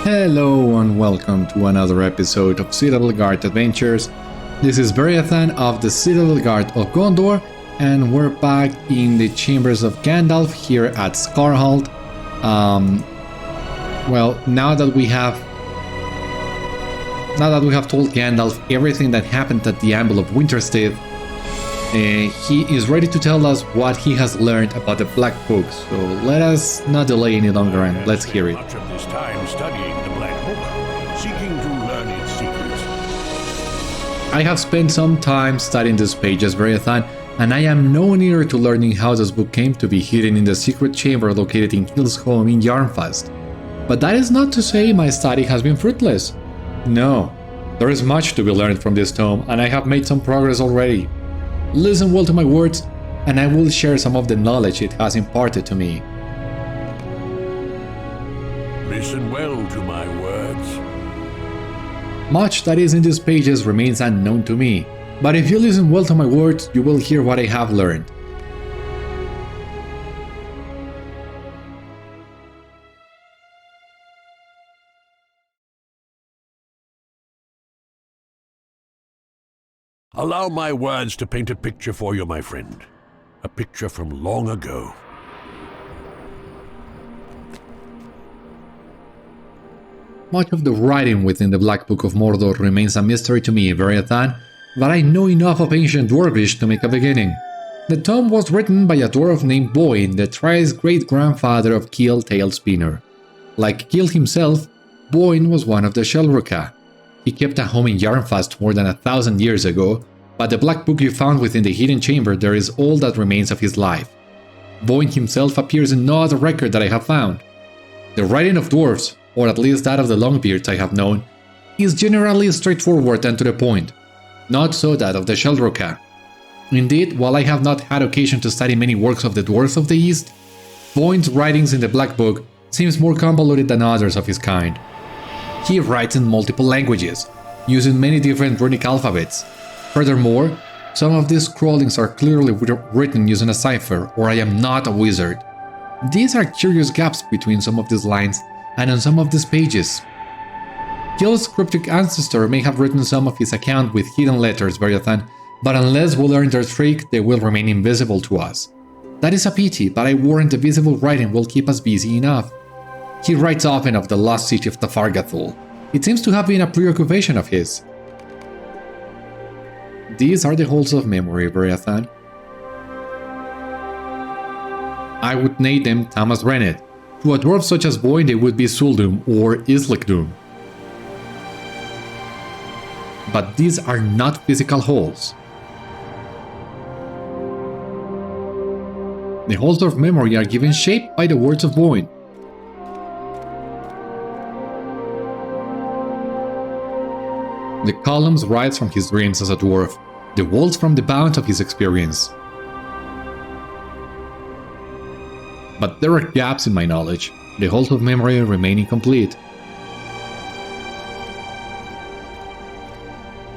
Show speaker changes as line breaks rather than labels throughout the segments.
Hello and welcome to another episode of Citadel Guard Adventures. This is Beriathan of the Citadel Guard of Gondor, and we're back in the chambers of Gandalf here at Skarháld. Well, now that we have told Gandalf everything that happened at the Anvil of Winterstead, he is ready to tell us what he has learned about the Black Book. So let us not delay any longer and let's hear it.
Much of this time studying the Black Book, seeking to learn its secrets.
I have spent some time studying these pages, Beriathan, and I am no nearer to learning how this book came to be hidden in the secret chamber located in Khîl's home in Yarnfast. But that is not to say my study has been fruitless. No, there is much to be learned from this tome, and I have made some progress already. Listen well to my words, and I will share some of the knowledge it has imparted to me.
Listen well to my words.
Much that is in these pages remains unknown to me, but if you listen well to my words, you will hear what I have learned.
Allow my words to paint a picture for you, my friend. A picture from long ago.
Much of the writing within the Black Book of Mordor remains a mystery to me, Beriathan, but I know enough of ancient Dwarvish to make a beginning. The tome was written by a dwarf named Vóin, the thrice-great grandfather of Khîl Tailspinner. Like Khîl himself, Vóin was one of the Zhélruka. He kept a home in Yarnfast more than 1,000 years ago, but the Black Book you found within the hidden chamber there is all that remains of his life. Vóin himself appears in no other record that I have found. The writing of dwarves, or at least that of the Longbeards I have known, is generally straightforward and to the point. Not so that of the Zhélruka. Indeed, while I have not had occasion to study many works of the Dwarves of the East, Vóin's writings in the Black Book seems more convoluted than others of his kind. He writes in multiple languages, using many different runic alphabets. Furthermore, some of these scrawlings are clearly written using a cipher, or I am not a wizard. These are curious gaps between some of these lines and on some of these pages. Khîl's cryptic ancestor may have written some of his account with hidden letters, Beriathan, but unless we learn their trick, they will remain invisible to us. That is a pity, but I warrant the visible writing will keep us busy enough. He writes often of the lost city of Thafar-gathol. It seems to have been a preoccupation of his. These are the halls of memory, Beriathan. I would name them Tamas Rennet. To a dwarf such as Vóin they would be Suldum or Islikdum. But these are not physical halls. The halls of memory are given shape by the words of Vóin. The columns rise from his dreams as a dwarf, the walls from the bounds of his experience. But there are gaps in my knowledge, the halls of memory remain incomplete.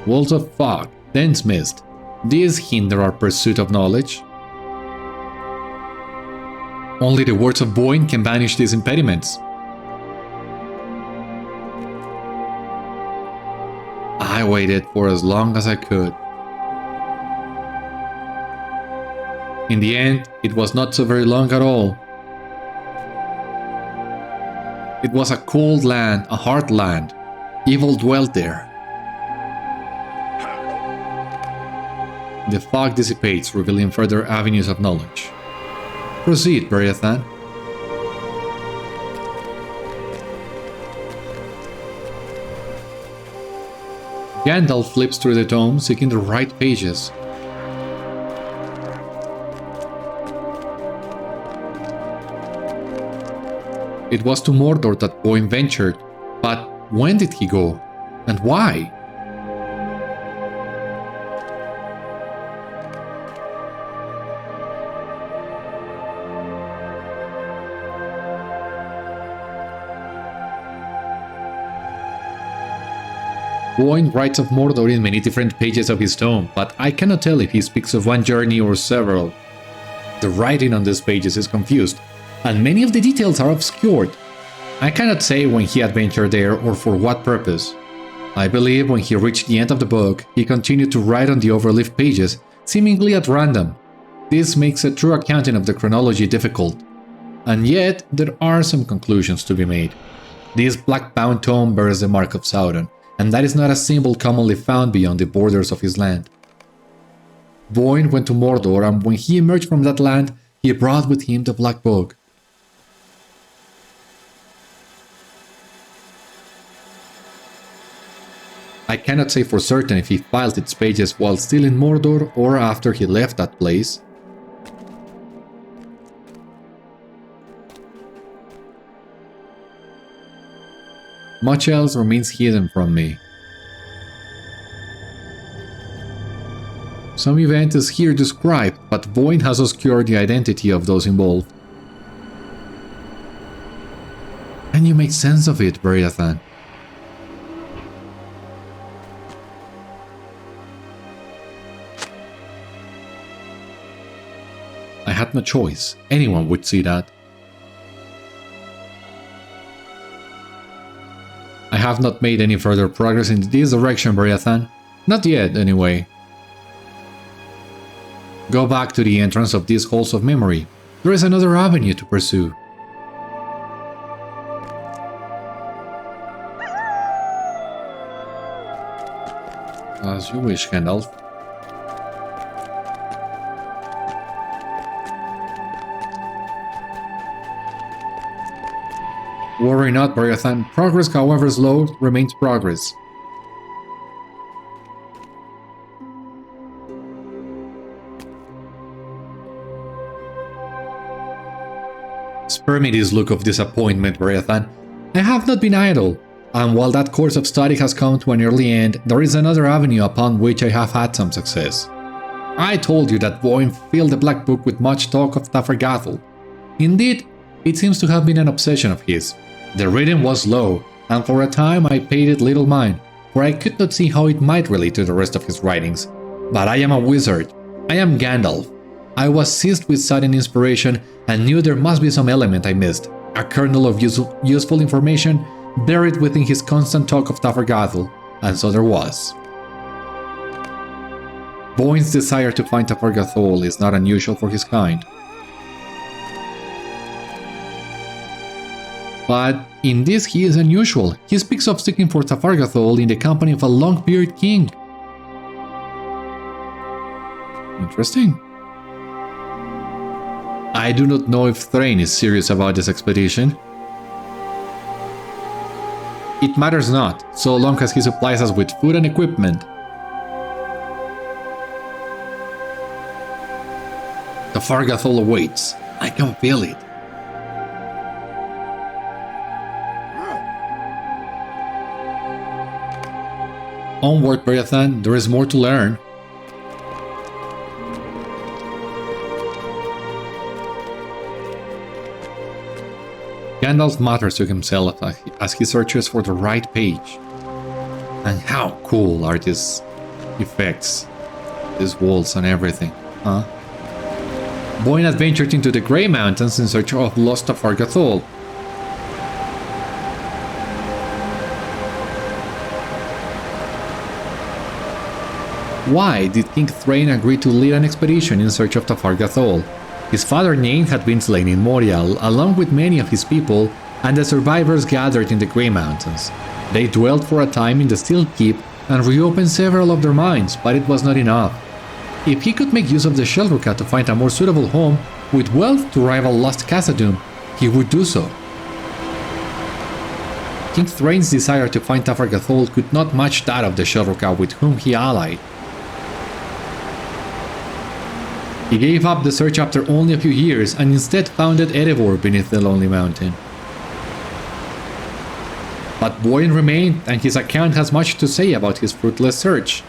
Walls of fog, dense mist, these hinder our pursuit of knowledge. Only the words of Vóin can banish these impediments. I waited for as long as I could. In the end, it was not so very long at all. It was a cold land, a hard land. Evil dwelt there. The fog dissipates, revealing further avenues of knowledge. Proceed, Beriathan. Gandalf flips through the tome, seeking the right pages. It was to Mordor that Vóin ventured, but when did he go? And why? Vóin writes of Mordor in many different pages of his tome, but I cannot tell if he speaks of one journey or several. The writing on these pages is confused, and many of the details are obscured. I cannot say when he adventured there or for what purpose. I believe when he reached the end of the book, he continued to write on the overleaf pages, seemingly at random. This makes a true accounting of the chronology difficult. And yet, there are some conclusions to be made. This black-bound tome bears the mark of Sauron, and that is not a symbol commonly found beyond the borders of his land. Vóin went to Mordor, and when he emerged from that land, he brought with him the Black Book. I cannot say for certain if he filed its pages while still in Mordor or after he left that place. Much else remains hidden from me. Some event is here described, but Vóin has obscured the identity of those involved. Can you make sense of it, Beriathan? I had no choice. Anyone would see that. I have not made any further progress in this direction, Beriathan. Not yet, anyway. Go back to the entrance of these halls of memory. There is another avenue to pursue. As you wish, Gandalf. Worry not, Beriathan. Progress, however slow, remains progress. Spare me this look of disappointment, Beriathan. I have not been idle, and while that course of study has come to an early end, there is another avenue upon which I have had some success. I told you that Vóin filled the Black Book with much talk of Thafar-gathol. Indeed, it seems to have been an obsession of his. The reading was low, and for a time I paid it little mind, for I could not see how it might relate to the rest of his writings. But I am a wizard. I am Gandalf. I was seized with sudden inspiration and knew there must be some element I missed, a kernel of useful information buried within his constant talk of Thafar-gathol, and so there was. Vóin's desire to find Thafar-gathol is not unusual for his kind. But in this he is unusual. He speaks of seeking for Thafar-gathol in the company of a long-bearded king. Interesting. I do not know if Thráin is serious about this expedition. It matters not, so long as he supplies us with food and equipment. Thafar-gathol awaits. I can feel it. Onward, Beriathan, there is more to learn. Gandalf mutters to himself as he searches for the right page. And how cool are these effects, these walls and everything, huh? Vóin adventured into the Grey Mountains in search of lost Thafar-gathol. Why did King Thráin agree to lead an expedition in search of Thafar-gathol? His father Nain had been slain in Moria, along with many of his people, and the survivors gathered in the Grey Mountains. They dwelled for a time in the Steel Keep and reopened several of their mines, but it was not enough. If he could make use of the Zhélruka to find a more suitable home, with wealth to rival Lost Khazad-dûm, he would do so. King Thráin's desire to find Thafar-gathol could not match that of the Zhélruka with whom he allied. He gave up the search after only a few years and instead founded Erebor beneath the Lonely Mountain. But Vóin remained, and his account has much to say about his fruitless search.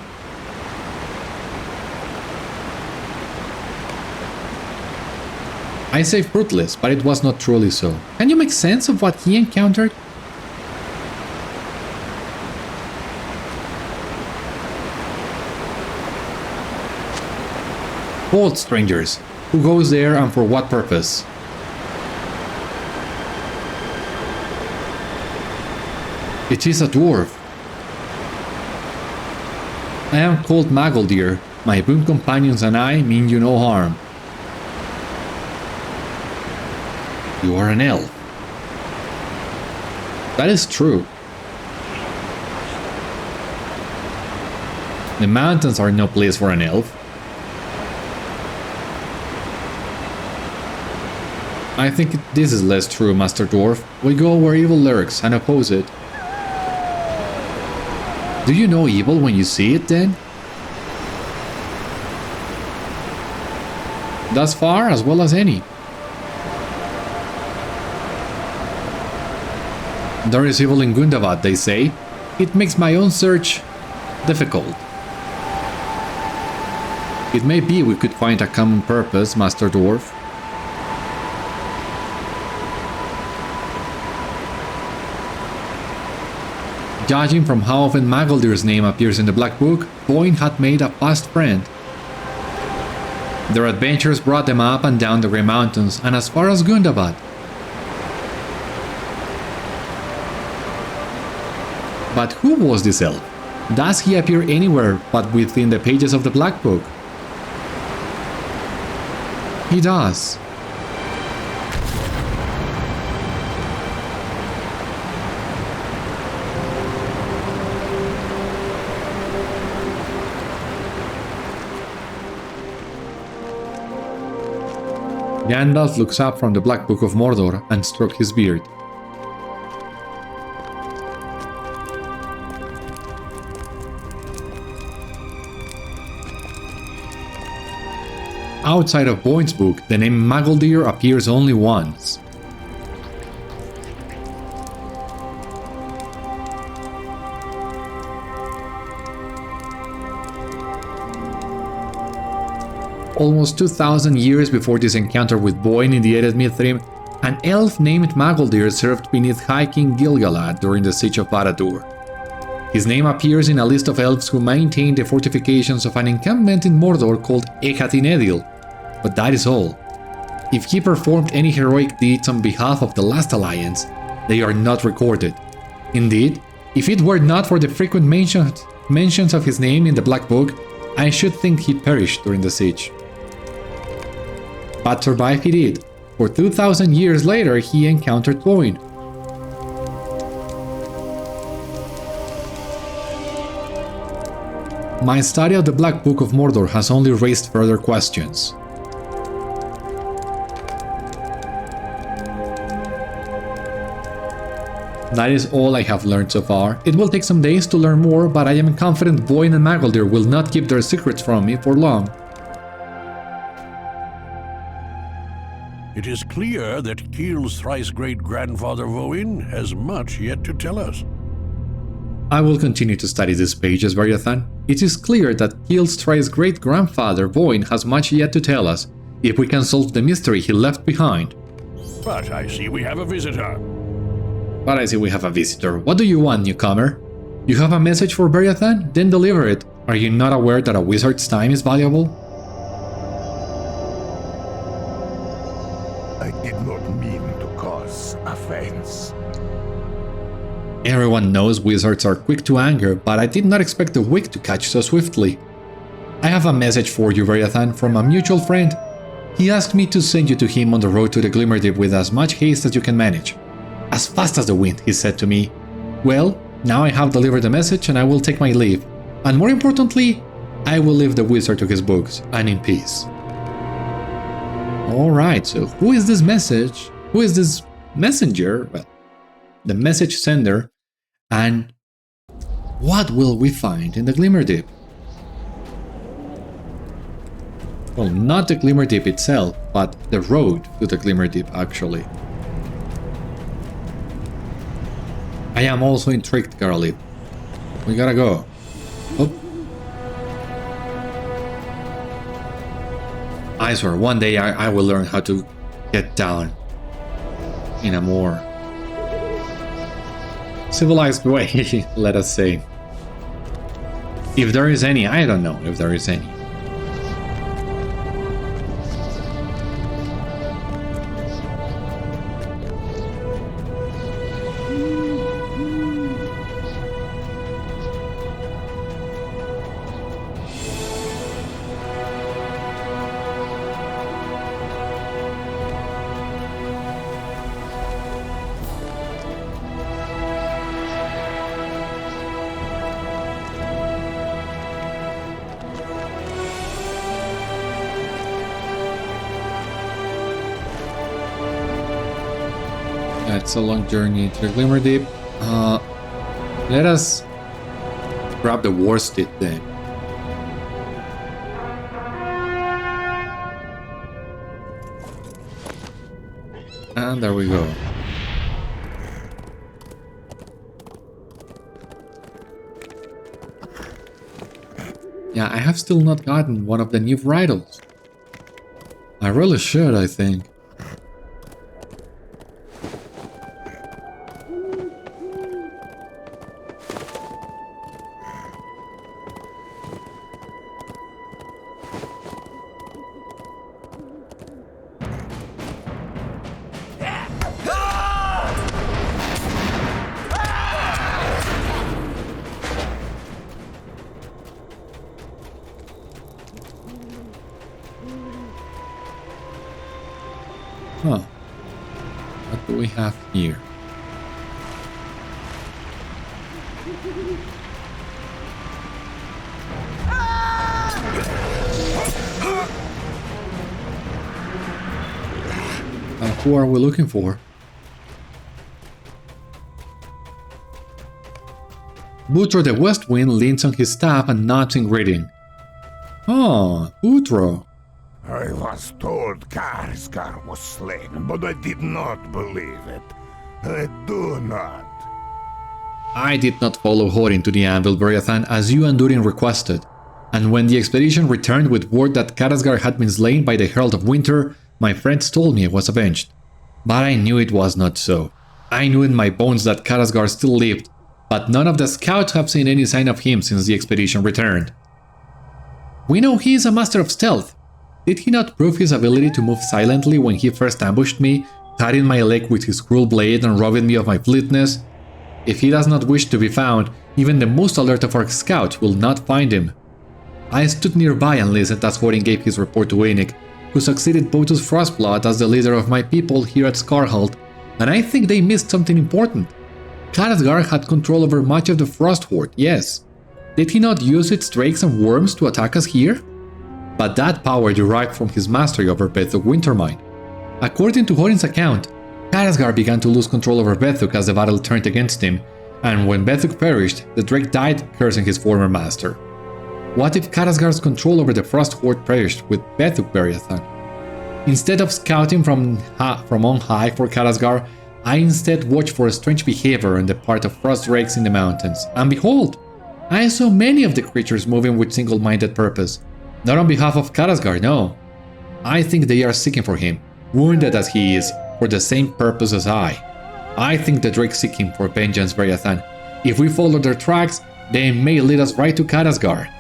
I say fruitless, but it was not truly so. Can you make sense of what he encountered? Hold, strangers. Who goes there and for what purpose? It is a dwarf. I am called Magoldir. My boon companions and I mean you no harm. You are an elf. That is true. The mountains are no place for an elf. I think this is less true, Master Dwarf. We go where evil lurks and oppose it. Do you know evil when you see it, then? Thus far, as well as any. There is evil in Gundabad, they say. It makes my own search difficult. It may be we could find a common purpose, Master Dwarf. Judging from how often Magoldir's name appears in the Black Book, Vóin had made a fast friend. Their adventures brought them up and down the Grey Mountains and as far as Gundabad. But who was this elf? Does he appear anywhere but within the pages of the Black Book? He does. Gandalf looks up from the Black Book of Mordor and strokes his beard. Outside of Vóin's book, the name Magoldir appears only once. Almost 2,000 years before this encounter with Vóin in the Ered Mithrim, an elf named Magoldir served beneath High King Gil-galad during the Siege of Barad-dûr. His name appears in a list of elves who maintained the fortifications of an encampment in Mordor called Echath-in-Edil, but that is all. If he performed any heroic deeds on behalf of the Last Alliance, they are not recorded. Indeed, if it were not for the frequent mentions of his name in the Black Book, I should think he perished during the siege. But survive he did, for 2,000 years later he encountered Vóin. My study of the Black Book of Mordor has only raised further questions. That is all I have learned so far. It will take some days to learn more, but I am confident Vóin and Magoldir will not keep their secrets from me for long.
It is clear that Khîl's thrice-great grandfather Vóin has much yet to tell us.
I will continue to study these pages, Beriathan. It is clear that Khîl's thrice-great grandfather Vóin has much yet to tell us, if we can solve the mystery he left behind.
But I see we have a visitor.
What do you want, newcomer? You have a message for Beriathan? Then deliver it. Are you not aware that a wizard's time is valuable?
I did not mean to cause offense.
Everyone knows wizards are quick to anger, but I did not expect the wick to catch so swiftly. I have a message for you, Beriathan, from a mutual friend. He asked me to send you to him on the road to the Glimmerdeep with as much haste as you can manage. As fast as the wind, he said to me. Well, now I have delivered the message and I will take my leave. And more importantly, I will leave the wizard to his books, and in peace. Alright, so who is this message? Who is this messenger? Well, the message sender. And what will we find in the Glimmerdeep? Well, not the Glimmerdeep itself, but the road to the Glimmerdeep, actually. I am also intrigued, Garlic. We gotta go. Oh. I swear, one day I will learn how to get down in a more civilized way, let us say. If there is any, I don't know if there is any. It's a long journey to the Glimmerdeep. Let us grab the war steed then. And there we go. Yeah, I have still not gotten one of the new bridles. I really should, I think. Huh. What do we have here? Who are we looking for? Vútro the West Wind leans on his staff and nods in greeting. Oh, Vútro.
I was told Karazgar was slain, but I did not believe it. I do not.
I did not follow Thorin to the anvil, Beriathan, as you and Durin requested, and when the expedition returned with word that Karazgar had been slain by the Herald of Winter, my friends told me I was avenged. But I knew it was not so. I knew in my bones that Karazgar still lived, but none of the scouts have seen any sign of him since the expedition returned. We know he is a master of stealth. Did he not prove his ability to move silently when he first ambushed me, cutting my leg with his cruel blade and robbing me of my fleetness? If he does not wish to be found, even the most alert of our scouts will not find him. I stood nearby and listened as Thorin gave his report to Einic, who succeeded Botus Frostblood as the leader of my people here at Skarháld, and I think they missed something important. Karazgar had control over much of the Frost-horde, yes. Did he not use its drakes and worms to attack us here? But that power derived from his mastery over Bethuk Wintermine. According to Thorin's account, Karazgar began to lose control over Bethuk as the battle turned against him, and when Bethuk perished, the drake died cursing his former master. What if Karazgar's control over the Frost-horde perished with Bethuk Beriathan? Instead of scouting from on high for Karazgar, I instead watched for a strange behavior on the part of frost drakes in the mountains, and behold, I saw many of the creatures moving with single-minded purpose. Not on behalf of Karazgar, no. I think they are seeking for him, wounded as he is, for the same purpose as I. I think the drakes seek him for vengeance, Beriathan. If we follow their tracks, they may lead us right to Karazgar.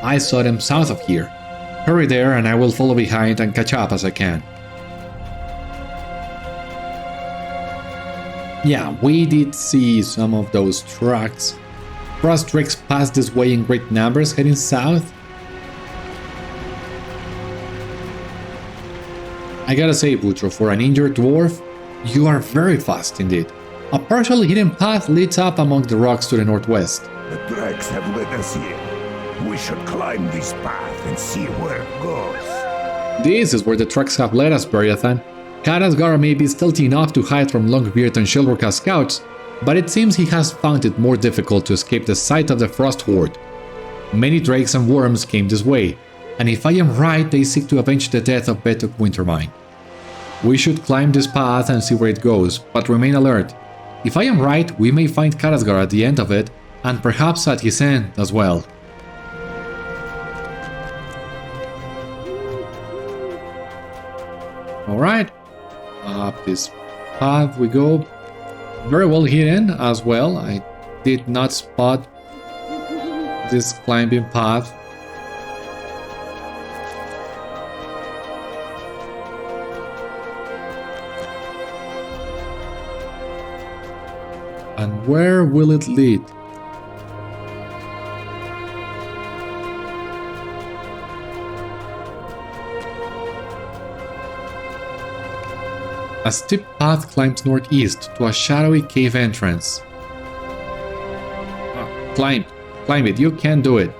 I saw them south of here. Hurry there and I will follow behind and catch up as I can. Yeah, we did see some of those tracks. Frost drakes passed this way in great numbers heading south. I gotta say, Vútro, for an injured dwarf, you are very fast indeed. A partially hidden path leads up among the rocks to the northwest.
The drakes have led us here. We should climb this path and see where it goes.
This is where the tracks have led us, Beriathan. Karazgar may be stealthy enough to hide from Longbeard and Zhélruka scouts, but it seems he has found it more difficult to escape the sight of the Frost-horde. Many drakes and worms came this way, and if I am right, they seek to avenge the death of Bethuk Wintermine. We should climb this path and see where it goes, but remain alert. If I am right, we may find Karazgar at the end of it, and perhaps at his end as well. Alright, up this path we go. Very well hidden as well. I did not spot this climbing path. And where will it lead? A steep path climbs northeast to a shadowy cave entrance. Climb it, you can do it.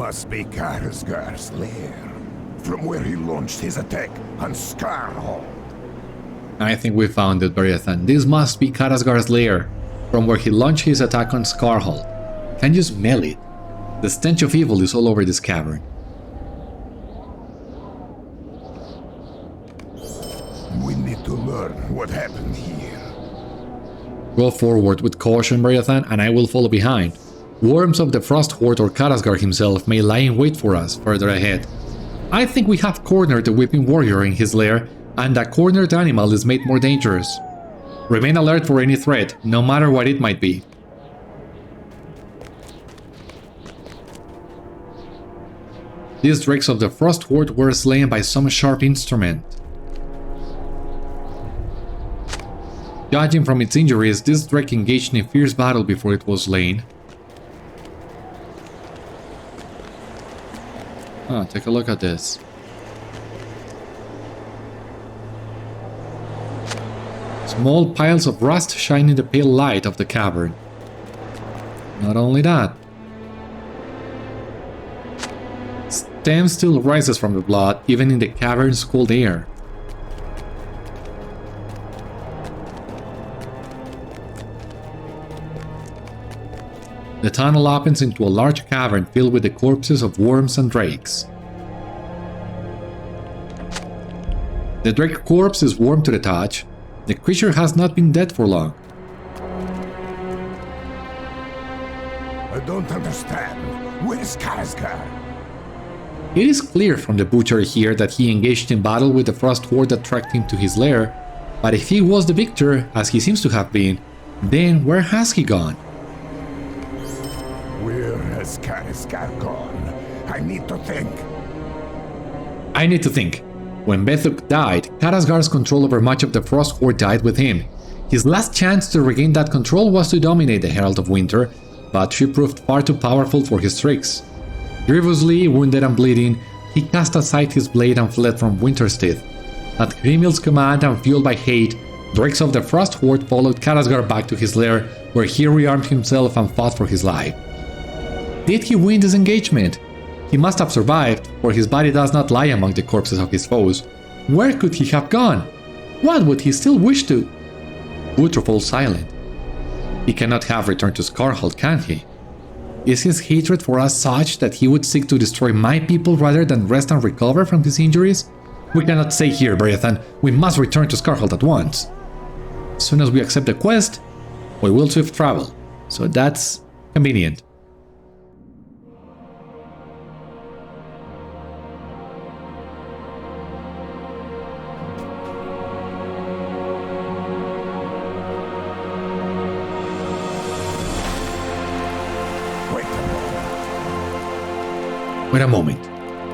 must be Karazgar's lair, from where he launched his attack on Skarháld.
I think we found it, Beriathan. This must be Karazgar's lair, from where he launched his attack on Skarháld. Can you smell it? The stench of evil is all over this cavern.
We need to learn what happened here.
Go forward with caution, Beriathan, and I will follow behind. Worms of the Frost-horde or Karazgar himself may lie in wait for us further ahead. I think we have cornered the weeping warrior in his lair, and that cornered animal is made more dangerous. Remain alert for any threat, no matter what it might be. These drakes of the Frost-horde were slain by some sharp instrument. Judging from its injuries, this drake engaged in a fierce battle before it was slain. Take a look at this. Small piles of rust shine in the pale light of the cavern. Not only that, steam still rises from the blood, even in the cavern's cold air. The tunnel opens into a large cavern filled with the corpses of worms and drakes. The drake corpse is warm to the touch. The creature has not been dead for long.
I don't understand. Where's Karazgar?
It is clear from the butcher here that he engaged in battle with the Frost-horde that tracked him to his lair, but if he was the victor, as he seems to have been, then where has he gone?
Where has Karazgar gone? I need to think.
When Bethuk died, Karazgar's control over much of the Frost-horde died with him. His last chance to regain that control was to dominate the Herald of Winter, but she proved far too powerful for his tricks. Grievously wounded and bleeding, he cast aside his blade and fled from Winterstead. At Hrimil's command and fueled by hate, drakes of the Frost-horde followed Karazgar back to his lair, where he rearmed himself and fought for his life. Did he win this engagement? He must have survived, for his body does not lie among the corpses of his foes. Where could he have gone? What would he still wish to? Vútro falls silent. He cannot have returned to Skarháld, can he? Is his hatred for us such that he would seek to destroy my people rather than rest and recover from his injuries? We cannot stay here, Beriathan. We must return to Skarháld at once. As soon as we accept the quest, we will swift travel, so that's convenient. Wait a moment.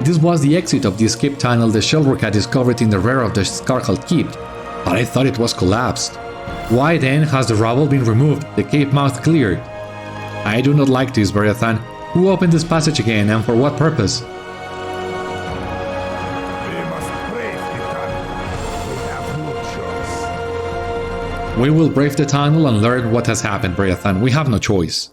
This was the exit of the escape tunnel the Zhélruka discovered in the rear of the Skarháld keep, but I thought it was collapsed. Why then has the rubble been removed, the cave mouth cleared? I do not like this, Beriathan. Who opened this passage again, and for what purpose?
We must brave the tunnel. We have no choice.
We will brave the tunnel and learn what has happened, Beriathan. We have no choice.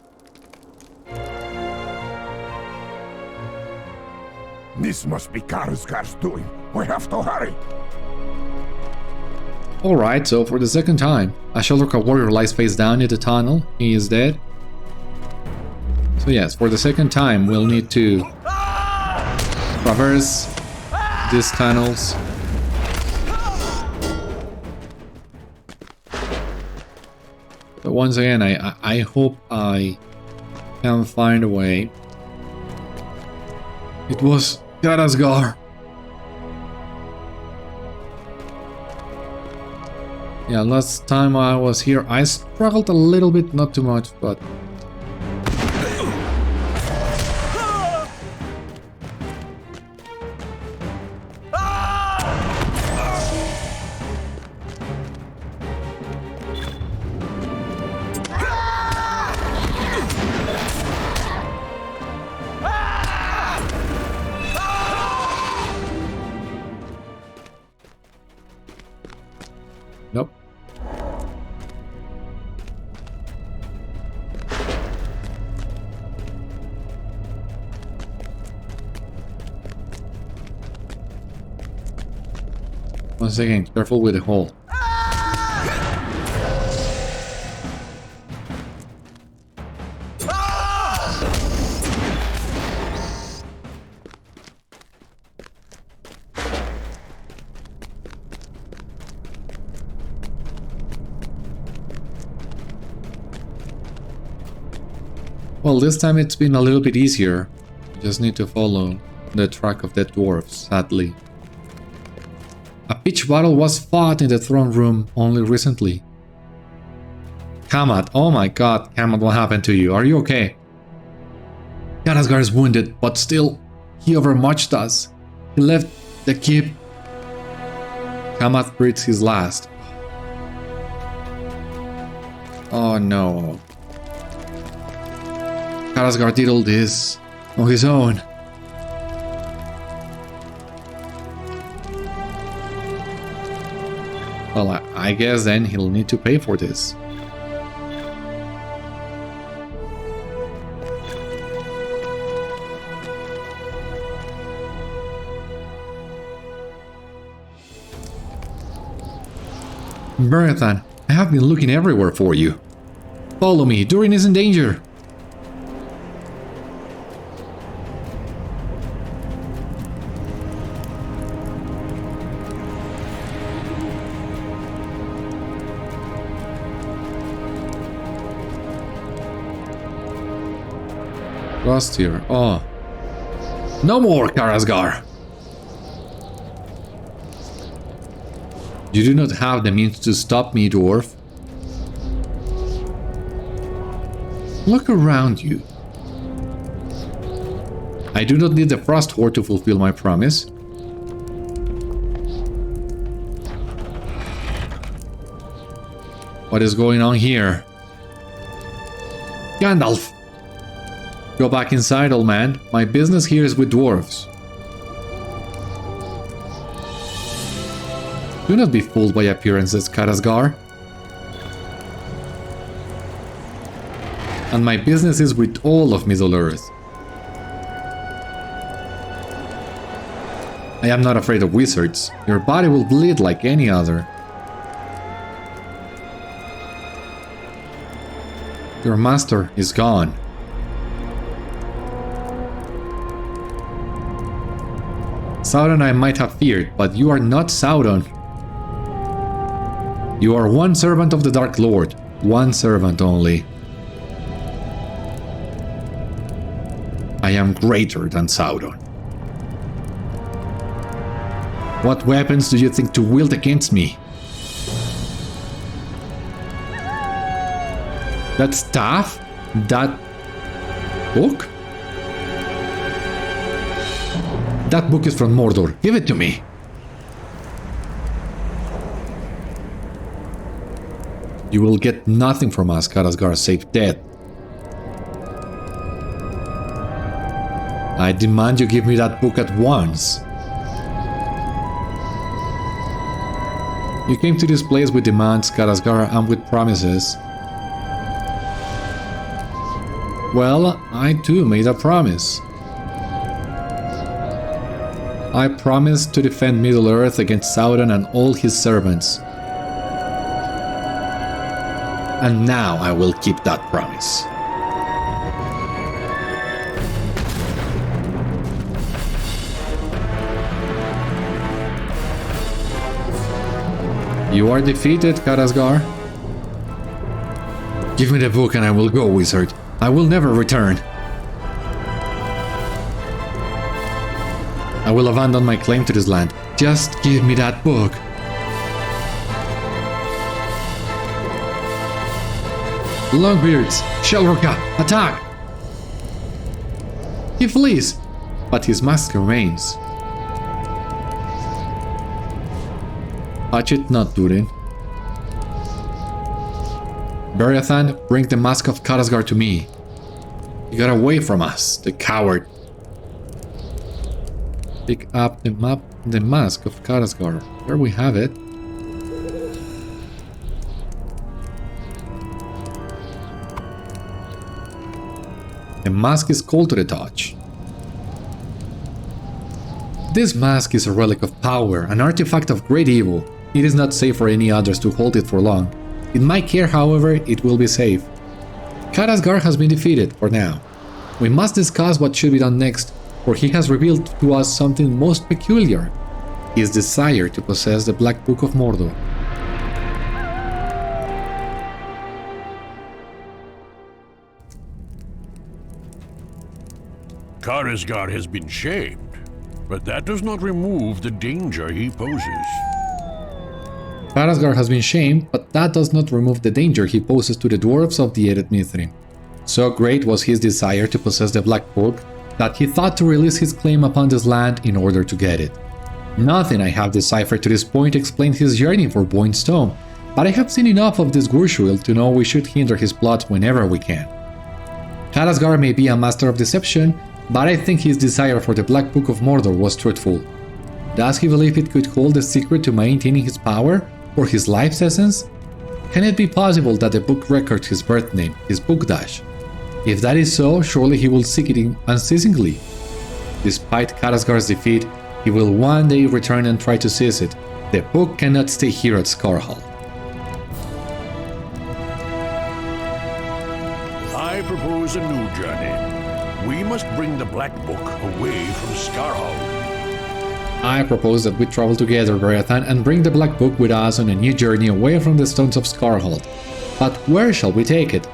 This must be Karazgar's doing. We have to hurry.
Alright, so for the second time, a Zhélruka warrior lies face down in the tunnel. He is dead. So yes, for the second time we'll need to traverse these tunnels. But once again, I hope I can find a way. It was Karazgar. Yeah, last time I was here, I struggled a little bit, not too much, but... Nope. Once again, careful with the hole. Well, this time it's been a little bit easier. You just need to follow the track of the dwarves, sadly. A pitched battle was fought in the throne room only recently. Kamat, oh my god, Kamat, what happened to you? Are you okay? Karazgar is wounded, but still, he overmatched us. He left the keep. Kamat breathes his last. Oh no. Karazgar did all this on his own. Well, I guess then he'll need to pay for this. Beriathan, I have been looking everywhere for you. Follow me, Durin is in danger. Lost here. Oh. No more, Karazgar! You do not have the means to stop me, dwarf. Look around you. I do not need the Frost-horde to fulfill my promise. What is going on here? Gandalf! Go back inside, old man. My business here is with dwarves. Do not be fooled by appearances, Karazgar. And my business is with all of Middle-earth. I am not afraid of wizards. Your body will bleed like any other. Your master is gone. Sauron I might have feared, but you are not Sauron. You are one servant of the Dark Lord, one servant only. I am greater than Sauron. What weapons do you think to wield against me? That staff? That book? That book is from Mordor. Give it to me. You will get nothing from us, Karazgar, save death. I demand you give me that book at once. You came to this place with demands, Karazgar, and with promises. Well, I too made a promise. I promised to defend Middle-earth against Sauron and all his servants. And now I will keep that promise. You are defeated, Karazgar. Give me the book and I will go, wizard. I will never return. I will abandon my claim to this land. Just give me that book. Longbeards, Zhélruka, attack! He flees, but his mask remains. Touch it not, Durin. Beriathan, bring the mask of Karazgar to me. He got away from us, the coward. Pick up the map, the mask of Karazgar. There we have it. The mask is cold to the touch. This mask is a relic of power, an artifact of great evil. It is not safe for any others to hold it for long. In my care, however, it will be safe. Karazgar has been defeated, for now. We must discuss what should be done next, for he has revealed to us something most peculiar. His desire to possess the Black Book of Mordor.
Karazgar has been shamed, but that does not remove the danger he poses.
Karazgar has been shamed, but that does not remove the danger he poses to the dwarves of the Ered Mithrin. So great was his desire to possess the Black Book that he thought to release his claim upon this land in order to get it. Nothing I have deciphered to this point explains his yearning for Vóin's tomb, but I have seen enough of this Gurshwil to know we should hinder his plots whenever we can. Karazgar may be a master of deception, but I think his desire for the Black Book of Mordor was truthful. Does he believe it could hold the secret to maintaining his power, or his life's essence? Can it be possible that the book records his birth name, his book dash? If that is so, surely he will seek it unceasingly. Despite Karazgar's defeat, he will one day return and try to seize it. The book cannot stay here at Skarháld.
I propose a new journey. We must bring the Black Book away from Skarháld.
I propose that we travel together, Beriathan, and bring the Black Book with us on a new journey away from the stones of Skarháld. But where shall we take it?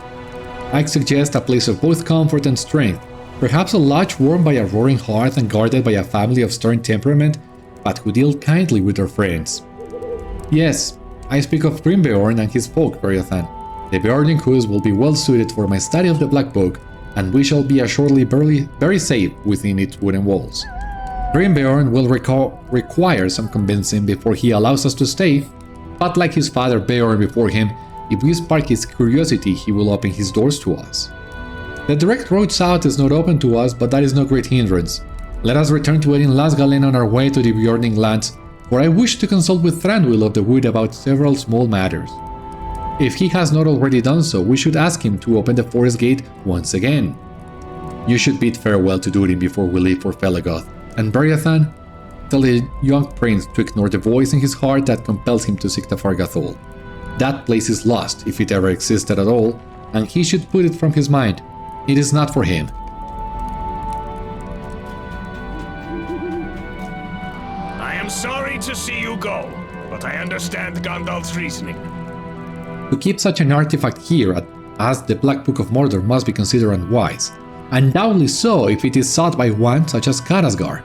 I suggest a place of both comfort and strength, perhaps a lodge warmed by a roaring hearth and guarded by a family of stern temperament, but who deal kindly with their friends. Yes, I speak of Grimbeorn and his folk, Beriathan. The burning house will be well suited for my study of the Black Book, and we shall be assuredly very safe within its wooden walls. Grimbeorn will require some convincing before he allows us to stay, but like his father Beorn before him, if we spark his curiosity, he will open his doors to us. The direct road south is not open to us, but that is no great hindrance. Let us return to Erin Lasgalen on our way to the Bjorning lands, where I wish to consult with Thranduil of the Wood about several small matters. If he has not already done so, we should ask him to open the forest gate once again. You should bid farewell to Durin before we leave for Felaggoth, and Beriathan, tell the young prince to ignore the voice in his heart that compels him to seek Thafar-gathol. That place is lost, if it ever existed at all, and he should put it from his mind. It is not for him.
I am sorry to see you go, but I understand Gandalf's reasoning.
To keep such an artifact here as the Black Book of Mordor must be considered unwise, and doubly so if it is sought by one such as Karazgar.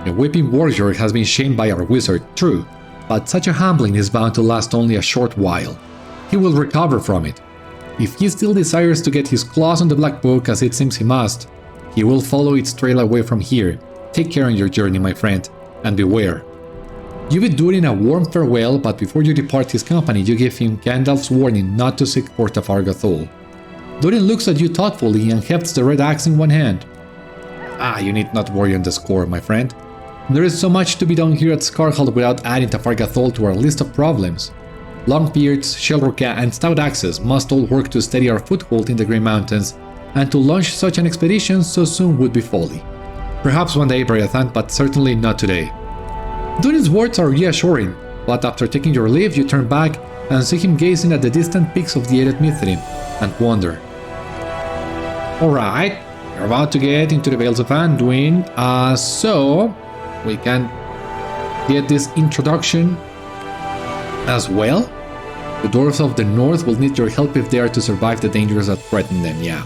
The weeping warrior has been shamed by our wizard, true, but such a humbling is bound to last only a short while. He will recover from it. If he still desires to get his claws on the Black Book, as it seems he must, he will follow its trail away from here. Take care on your journey, my friend, and beware. You bid Durin a warm farewell, but before you depart his company, you give him Gandalf's warning not to seek for Thafar-gathol. Durin looks at you thoughtfully and hefts the red axe in one hand. You need not worry on the score, my friend. There is so much to be done here at Skarháld without adding Thafar-gathol to our list of problems. Longbeards, Zhélruka, and stout axes must all work to steady our foothold in the Green Mountains, and to launch such an expedition so soon would be folly. Perhaps one day, Beriathan, but certainly not today. Durin's words are reassuring, but after taking your leave, you turn back and see him gazing at the distant peaks of the Ered Mithrin, and wonder. Alright, we're about to get into the Vales of Anduin, so we can get this introduction as well. The Dwarves of the North will need your help if they are to survive the dangers that threaten them, yeah.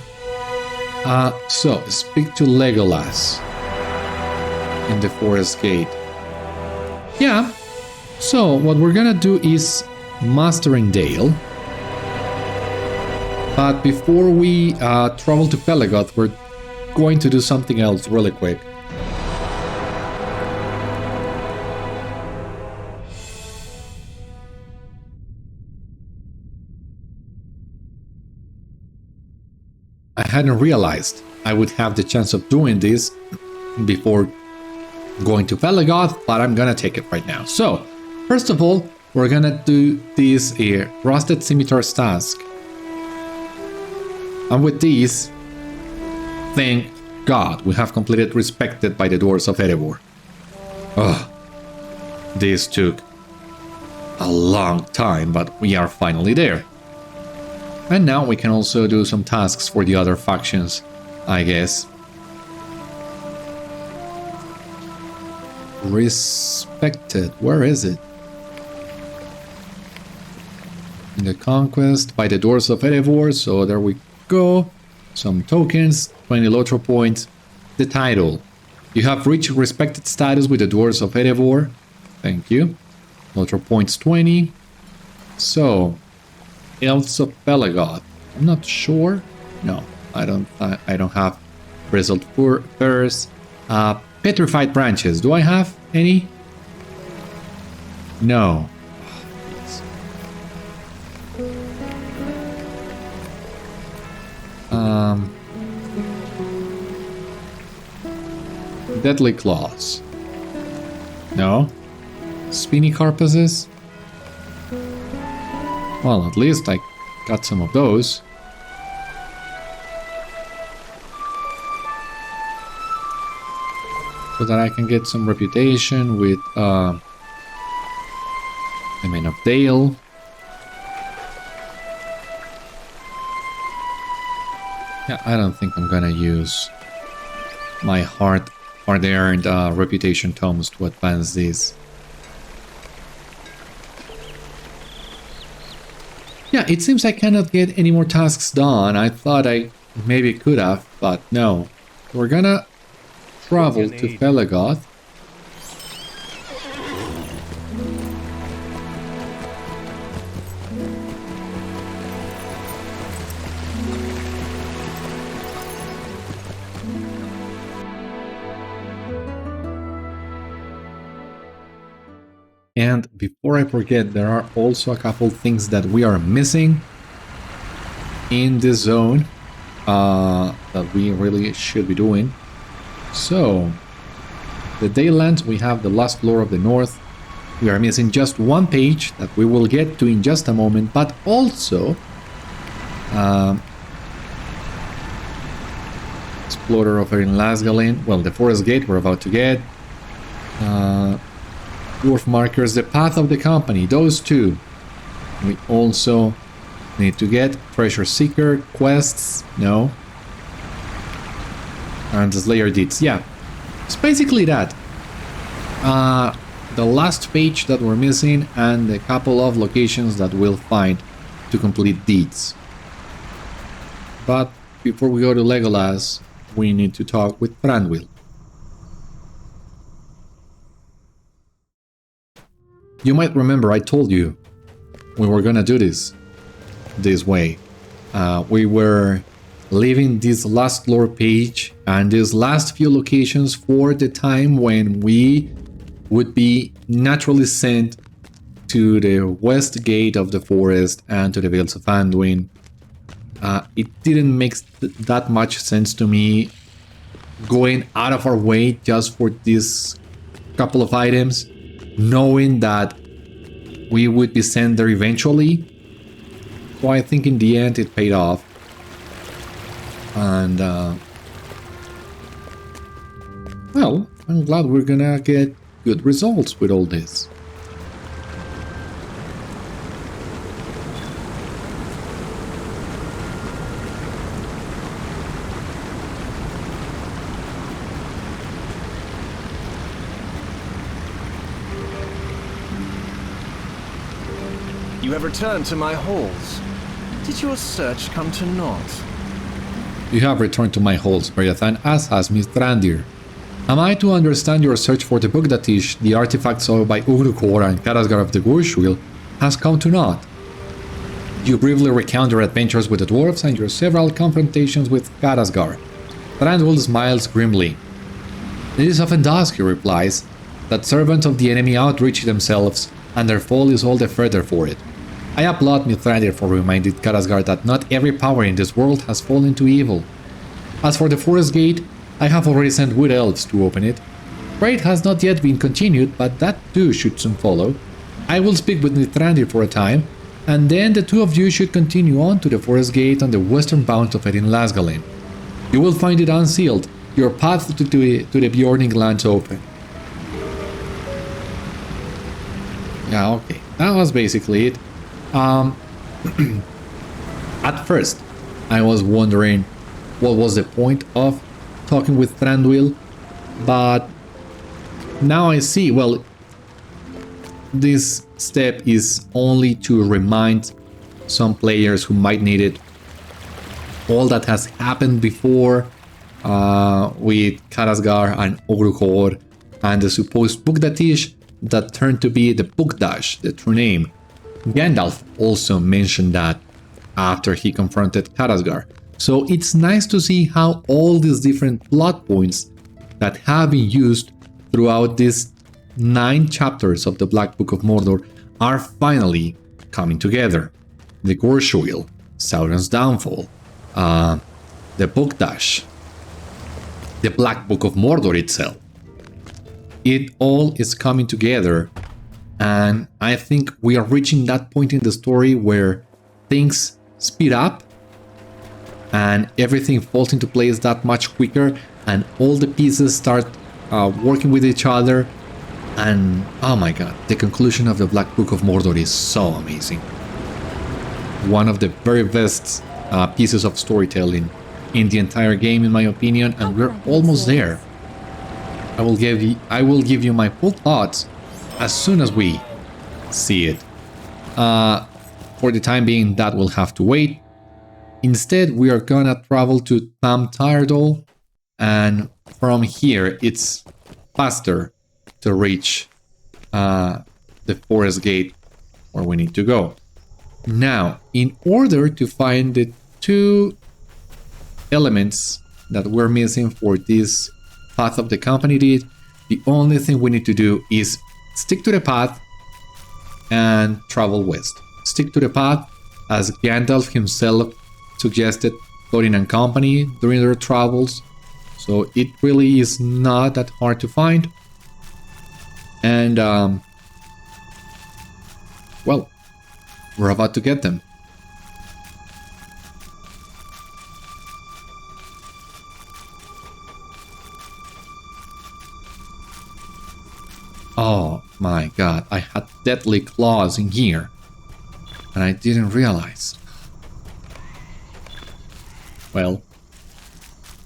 So, speak to Legolas in the Forest Gate. Yeah, so what we're gonna do is mastering Dale. But before we travel to Felaggoth, we're going to do something else really quick. I hadn't realized I would have the chance of doing this before going to Felaggoth, but I'm gonna take it right now. So, first of all, we're gonna do this Rusted Scimitar's task. And with this, thank God, we have completed Respected by the Dwarves of Erebor. Ugh. This took a long time, but we are finally there. And now we can also do some tasks for the other factions, I guess. Respected, where is it? In the conquest by the Dwarves of Erebor, so there we go. Some tokens, 20 LOTRO points. The title. You have reached respected status with the Dwarves of Erebor. Thank you. LOTRO points 20. So, Elves of Pelagoth. I'm not sure. No, I don't have Bristled Furs. Petrified Branches. Do I have any? No. Deadly Claws. No. Spiny Carapaces. Well, at least I got some of those. So that I can get some reputation with the Men of Dale. Yeah, I don't think I'm gonna use my hard-earned reputation tomes to advance these. Yeah, it seems I cannot get any more tasks done. I thought I maybe could have, but no. We're gonna travel to Pelagoth. And before I forget, there are also a couple things that we are missing in this zone that we really should be doing. So, the Daylands, we have the Last Floor of the North. We are missing just one page that we will get to in just a moment, but also Explorer of Unmasked, well, the Forest Gate we're about to get. Dwarf Markers, the Path of the Company, those two. We also need to get Treasure Seeker, quests, no. And the Slayer Deeds, yeah. It's basically that. The last page that we're missing and a couple of locations that we'll find to complete deeds. But before we go to Legolas, we need to talk with Thranduil. You might remember I told you we were gonna do this way. We were leaving this last lore page and these last few locations for the time when we would be naturally sent to the west gate of the forest and to the Vales of Anduin. It didn't make that much sense to me going out of our way just for this couple of items, knowing that we would be sent there eventually. So I think in the end it paid off. And well, I'm glad we're gonna get good results with all this.
You have returned to my halls. Did your search come to naught?
You have returned to my halls, Beriathan, as has Miss Thrandir. Am I to understand your search for the book that is the artifact sold by Ugrukor and Karazgar of the Gurshuil has come to naught? You briefly recount your adventures with the dwarves and your several confrontations with Karazgar. Thranduil smiles grimly. It is often thus, he replies, that servants of the enemy outreach themselves, and their fall is all the further for it. I applaud Mithrandir for reminding Karazgar that not every power in this world has fallen to evil. As for the Forest Gate, I have already sent wood elves to open it. Trade has not yet been continued, but that too should soon follow. I will speak with Mithrandir for a time, and then the two of you should continue on to the Forest Gate on the western bounds of Unmasked. You will find it unsealed, your path to the Bjorning lands open. Yeah, okay. That was basically it. At first, I was wondering what was the point of talking with Thranduil, but now I see, well, this step is only to remind some players who might need it all that has happened before with Karazgar and Ogrukhor and the supposed Bugdatish that turned to be the Bugdash, the true name. Gandalf also mentioned that after he confronted Karazgar. So it's nice to see how all these different plot points that have been used throughout these 9 chapters of the Black Book of Mordor are finally coming together. The Gorshuil, Sauron's downfall, the Bugdash, the Black Book of Mordor itself. It all is coming together, and I think we are reaching that point in the story where things speed up and everything falls into place that much quicker, and all the pieces start working with each other. And oh my god, the conclusion of the Black Book of Mordor is so amazing. One of the very best pieces of storytelling in the entire game, in my opinion, and we're almost there. I will give you my full thoughts as soon as we see it. For the time being, that will have to wait. Instead, we are gonna travel to Thafar-gathol, and from here it's faster to reach the forest gate where we need to go. Now, in order to find the 2 elements that we're missing for this path of the company deed, the only thing we need to do is stick to the path and travel west. Stick to the path as Gandalf himself suggested Durin and company during their travels, so it really is not that hard to find. And well, we're about to get them. Oh my god, I had deadly claws in here and I didn't realize. Well,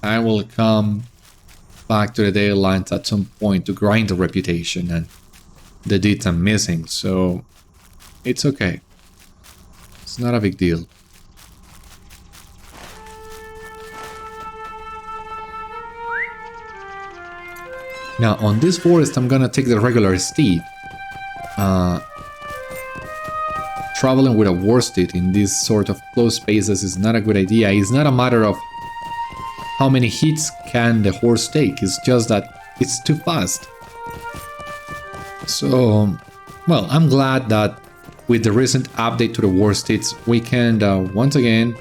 I will come back to the Daylines at some point to grind the reputation and the deeds I'm missing, so it's okay. It's not a big deal. Now, on this forest, I'm gonna take the regular steed. Traveling with a war steed in this sort of close spaces is not a good idea. It's not a matter of how many hits can the horse take, it's just that it's too fast. So, well, I'm glad that with the recent update to the war steeds, we can once again,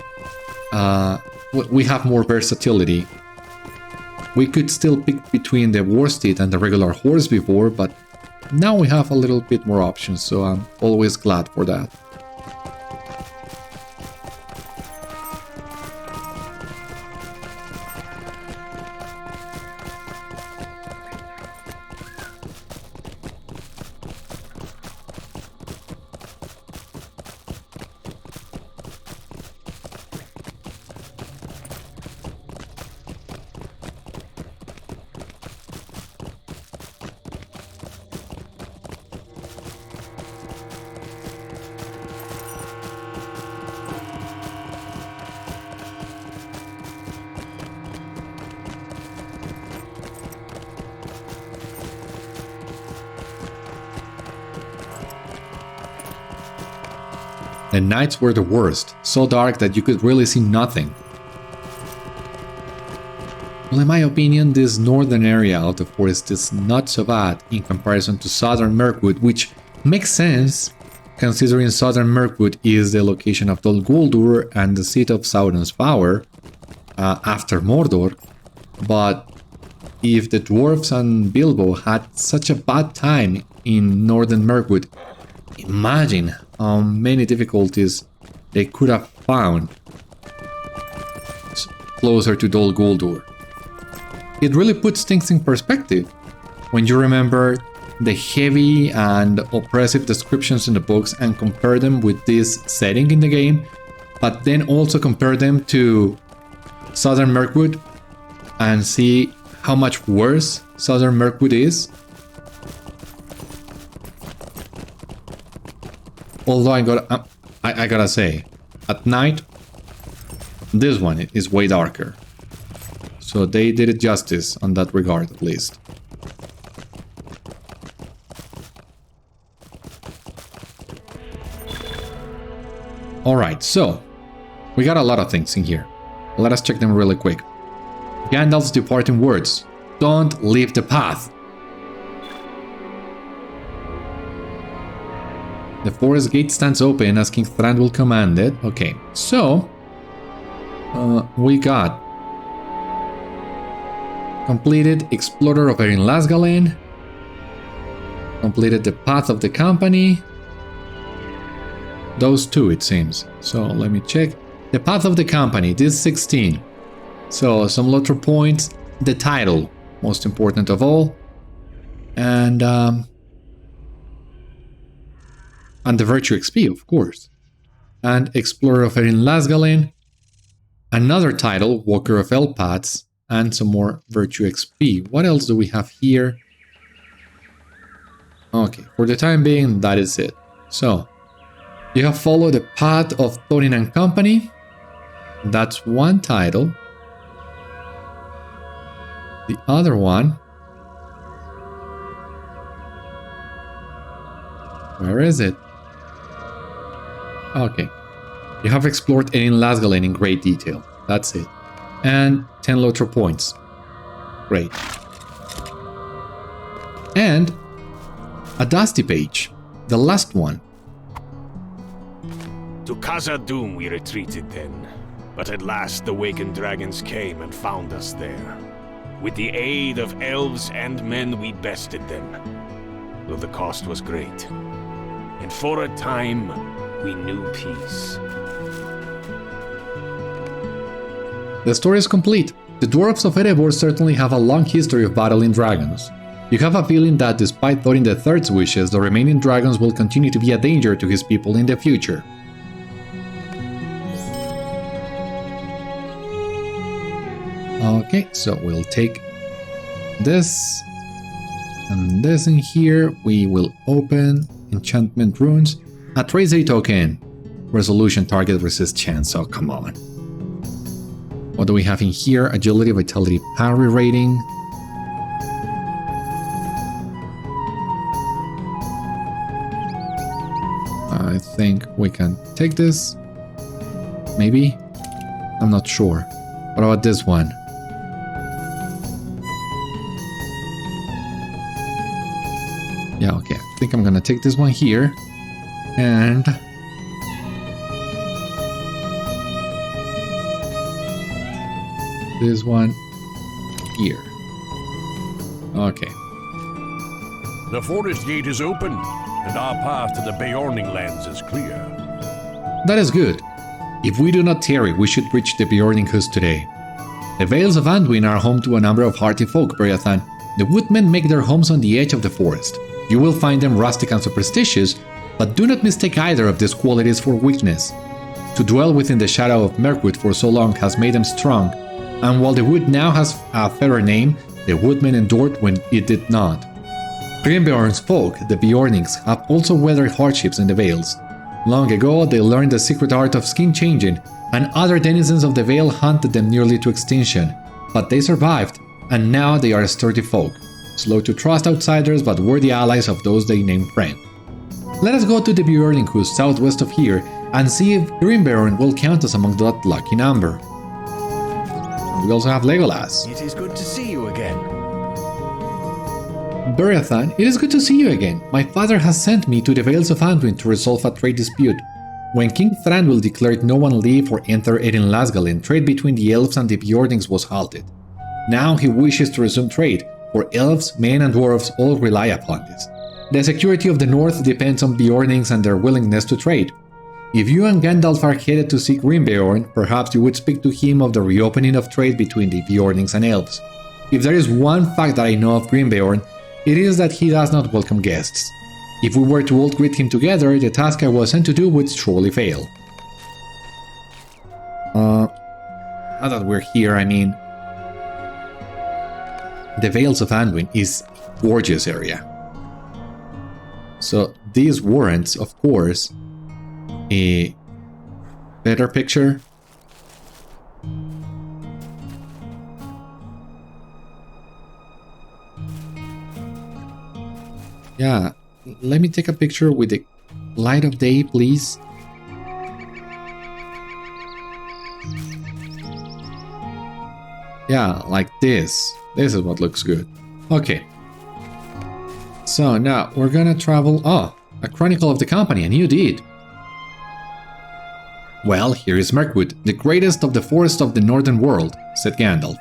we have more versatility. We could still pick between the war steed and the regular horse before, but now we have a little bit more options, so I'm always glad for that. The nights were the worst, so dark that you could really see nothing. Well, in my opinion, this northern area of the forest is not so bad in comparison to southern Mirkwood, which makes sense considering southern Mirkwood is the location of Dol Guldur and the seat of Sauron's power after Mordor. But if the dwarves and Bilbo had such a bad time in northern Mirkwood, imagine how many difficulties they could have found closer to Dol Guldur. It really puts things in perspective when you remember the heavy and oppressive descriptions in the books and compare them with this setting in the game, but then also compare them to Southern Mirkwood and see how much worse Southern Mirkwood is. Although I gotta say, at night, this one is way darker. So they did it justice on that regard, at least. Alright, so we got a lot of things in here. Let us check them really quick. Gandalf's departing words. Don't leave the path. The forest gate stands open as King Thráin will command it. Okay, so we got completed Explorer of Erin Lasgalen, completed the Path of the Company. Those two, it seems. So let me check. The Path of the Company, this 16. So some LOTRO points. The title, most important of all. And the Virtue XP, of course. And Explorer of Erin Lasgalen. Another title, Walker of Elpaths. And some more Virtue XP. What else do we have here? Okay, for the time being, that is it. So, you have followed the path of Thorin and Company. That's one title. The other one. Where is it? Okay. You have explored Erin Lasgalen in great detail. That's it. And 10 LOTRO points. Great. And a dusty page. The last one.
To Khazad-dûm we retreated then, but at last the wakened dragons came and found us there. With the aid of elves and men we bested them, though the cost was great. And for a time, we knew peace.
The story is complete. The Dwarves of Erebor certainly have a long history of battling dragons. You have a feeling that despite Thorin III's wishes, the remaining dragons will continue to be a danger to his people in the future. Okay, so we'll take this and this in here. We will open enchantment runes. A trace A token. Resolution target resist chance. Oh, come on. What do we have in here? Agility, vitality, parry rating. I think we can take this. Maybe? I'm not sure. What about this one? Yeah, okay. I think I'm gonna take this one here. And this one here. Okay.
The forest gate is open, and our path to the Beorning lands is clear.
That is good. If we do not tarry, we should reach the Beorning Hoods today. The Vales of Anduin are home to a number of hardy folk, Beriathan. The woodmen make their homes on the edge of the forest. You will find them rustic and superstitious, but do not mistake either of these qualities for weakness. To dwell within the shadow of Mirkwood for so long has made them strong, and while the wood now has a fairer name, the woodmen endured when it did not. Grimbeorn's folk, the Beornings, have also weathered hardships in the Vales. Long ago, they learned the secret art of skin changing, and other denizens of the Vale hunted them nearly to extinction. But they survived, and now they are sturdy folk, slow to trust outsiders but worthy allies of those they name friend. Let us go to the Beorning Hoods southwest of here and see if Grimbeorn will count us among that lucky number. We also have Legolas.
It is good to see you again.
Beriathan, it is good to see you again. My father has sent me to the Vales of Anduin to resolve a trade dispute. When King Thráin will declare no one leave or enter Erin Lasgalen, trade between the elves and the Beornings was halted. Now he wishes to resume trade, for elves, men and dwarves all rely upon this. The security of the north depends on Beornings and their willingness to trade. If you and Gandalf are headed to seek Grimbeorn, perhaps you would speak to him of the reopening of trade between the Beornings and elves. If there is one fact that I know of Grimbeorn, it is that he does not welcome guests. If we were to all greet him together, the task I was sent to do would surely fail. Now that we're here, I mean, the Vales of Anduin is a gorgeous area. So this warrants, of course, a better picture. Yeah, let me take a picture with the light of day, please. Yeah, like this. This is what looks good. Okay. So now we're gonna travel... Oh, a chronicle of the company, a new deed. Well, here is Mirkwood, the greatest of the forests of the northern world, said Gandalf.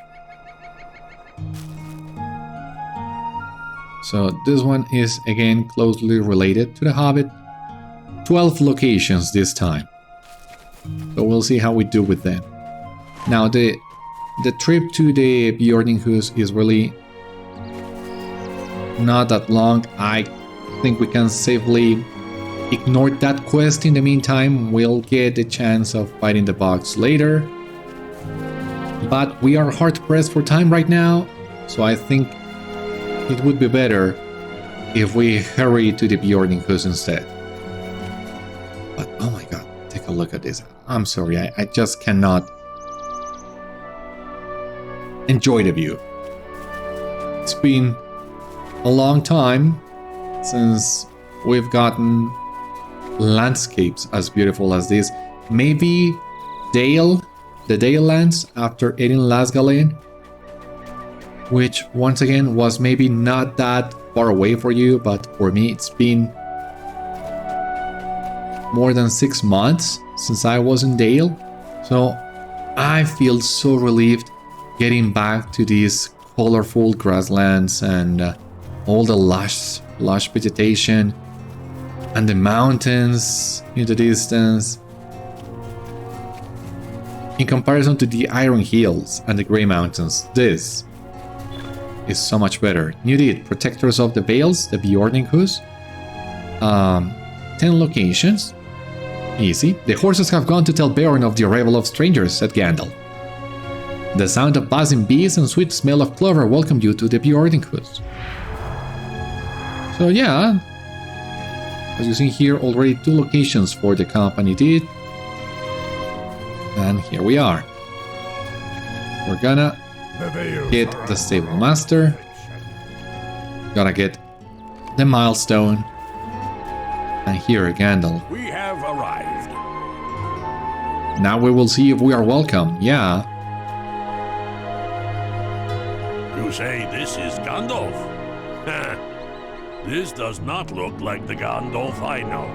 So this one is again closely related to the Hobbit. 12 locations this time. So we'll see how we do with them. Now the trip to the Bjorninghus is really not that long. I think we can safely ignore that quest in the meantime. We'll get the chance of fighting the box later. But we are hard pressed for time right now, so I think it would be better if we hurry to the Bjorninghus instead. But oh my god, take a look at this. I'm sorry, I just cannot enjoy the view. It's been a long time since we've gotten landscapes as beautiful as this. Maybe Dale, the Dale lands after Erin Lasgalen, which once again was maybe not that far away for you, but for me it's been more than 6 months since I was in Dale. So I feel so relieved getting back to these colorful grasslands and all the lush vegetation and the mountains in the distance. In comparison to the Iron Hills and the Grey Mountains, this is so much better. New deed, Protectors of the Vales, the Bjorninghus. 10 locations. Easy. The horses have gone to tell Beorn of the arrival of strangers, said Gandalf. The sound of buzzing bees and sweet smell of clover welcomed you to the Bjorninghus. So yeah, as you see here, already 2 locations for the company deed. And here we are. We're gonna get the stable master. Gonna get the milestone. And here, Gandalf.
We have arrived.
Now we will see if we are welcome. Yeah.
You say this is Gandalf? This does not look like the Gandalf I know.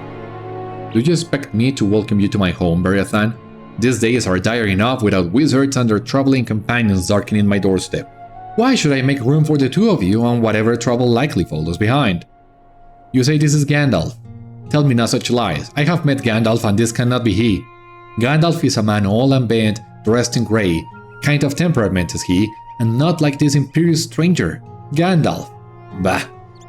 Do you expect me to welcome you to my home, Beriathan? These days are dire enough without wizards and their troubling companions darkening my doorstep. Why should I make room for the two of you and whatever trouble likely follows behind? You say this is Gandalf. Tell me not such lies. I have met Gandalf and this cannot be he. Gandalf is a man all unbent, dressed in grey, kind of temperament is he, and not like this imperious stranger. Gandalf. Bah.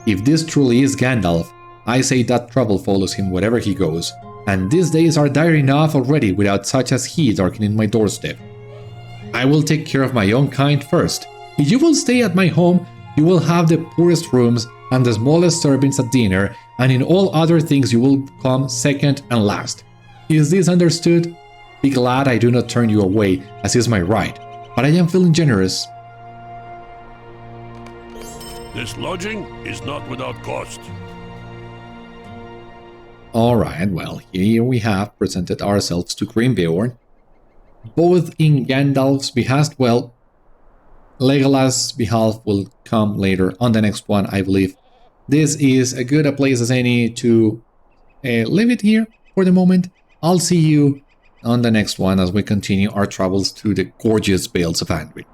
If this truly is Gandalf, I say that trouble follows him wherever he goes, and these days are dire enough already without such as he darkening my doorstep. I will take care of my own kind first. If you will stay at my home, you will have the poorest rooms and the smallest servants at dinner, and in all other things you will come second and last. Is this understood? Be glad I do not turn you away, as is my right, but I am feeling generous.
This lodging is not without cost.
Alright, well, here we have presented ourselves to Grimbeorn, both in Gandalf's behest. Well, Legolas' behalf will come later on the next one, I believe. This is as good a place as any to leave it here for the moment. I'll see you on the next one as we continue our travels through the gorgeous Vales of Anduin.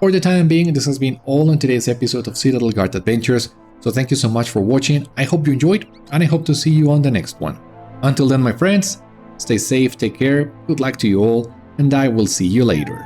For the time being, this has been all on today's episode of Citadel Guard Adventures, so thank you so much for watching. I hope you enjoyed, and I hope to see you on the next one. Until then, my friends, stay safe, take care, good luck to you all, and I will see you later.